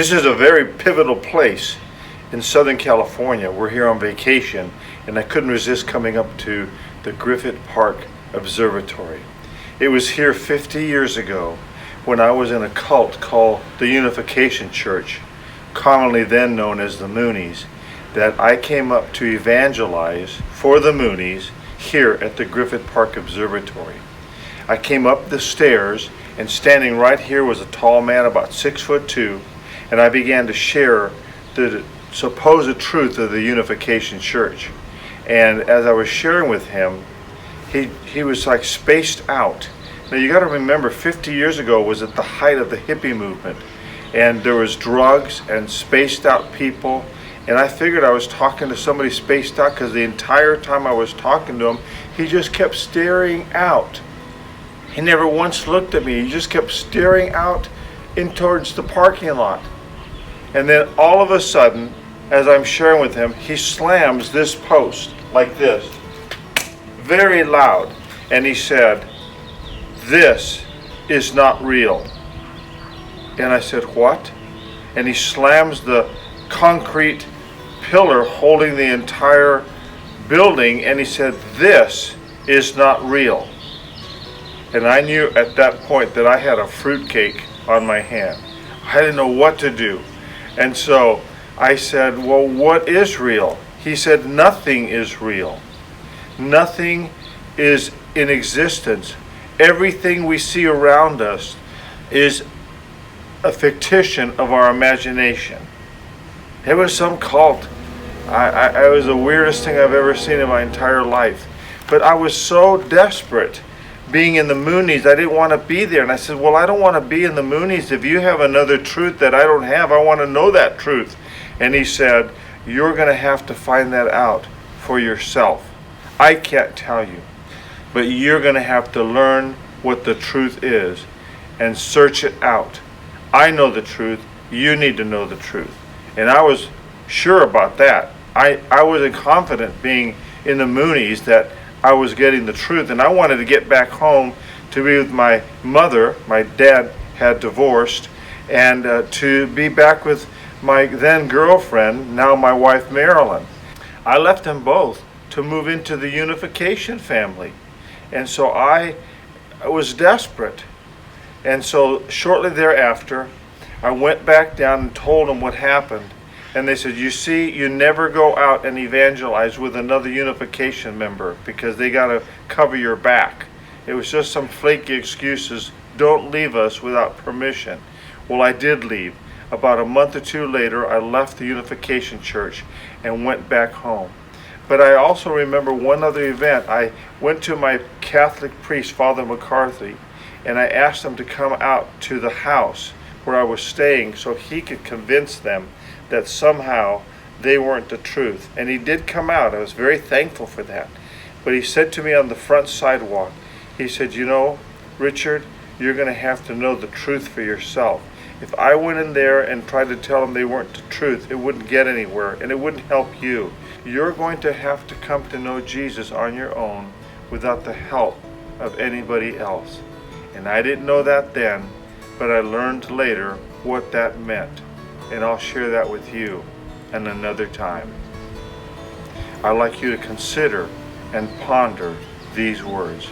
This is a very pivotal place in Southern California. We're here on vacation, and I couldn't resist coming up to the Griffith Park Observatory. It was here 50 years ago when I was in a cult called the Unification Church, commonly then known as the Moonies, that I came up to evangelize for the Moonies here at the Griffith Park Observatory. I came up the stairs, and standing right here was a tall man about 6'2", and I began to share the supposed truth of the Unification Church. And as I was sharing with him, he was like spaced out. Now you got to remember, 50 years ago was at the height of the hippie movement, and there was drugs and spaced out people, and I figured I was talking to somebody spaced out because the entire time I was talking to him, he just kept staring out. He never once looked at me. He just kept staring out in towards the parking lot. And then all of a sudden, as I'm sharing with him, he slams this post like this, very loud. And he said, "This is not real." And I said, "What?" And he slams the concrete pillar holding the entire building, and he said, "This is not real." And I knew at that point that I had a fruitcake on my hand. I didn't know what to do. And so I said, "Well, what is real?" He said, "Nothing is real. Nothing is in existence. Everything we see around us is a fictition of our imagination." It was some cult. It was the weirdest thing I've ever seen in my entire life. But I was so desperate being in the Moonies, I didn't want to be there. And I said, "Well, I don't want to be in the Moonies. If you have another truth that I don't have, I want to know that truth." And he said, "You're going to have to find that out for yourself. I can't tell you, but you're going to have to learn what the truth is and search it out. I know the truth. You need to know the truth." And I was sure about that. I was confident being in the Moonies that I was getting the truth, and I wanted to get back home to be with my mother. My dad had divorced, and to be back with my then girlfriend, now my wife Marilyn. I left them both to move into the Unification family, and so I was desperate. And so shortly thereafter, I went back down and told them what happened. And they said, "You see, you never go out and evangelize with another Unification member because they got to cover your back. It was just some flaky excuses. Don't leave us without permission." Well, I did leave. About a month or two later, I left the Unification Church and went back home. But I also remember one other event. I went to my Catholic priest, Father McCarthy, and I asked him to come out to the house where I was staying so he could convince them that somehow they weren't the truth. And he did come out. I was very thankful for that. But he said to me on the front sidewalk, he said, "You know, Richard, you're going to have to know the truth for yourself. If I went in there and tried to tell them they weren't the truth, it wouldn't get anywhere, and it wouldn't help you. You're going to have to come to know Jesus on your own without the help of anybody else." And I didn't know that then, but I learned later what that meant. And I'll share that with you at another time. I'd like you to consider and ponder these words.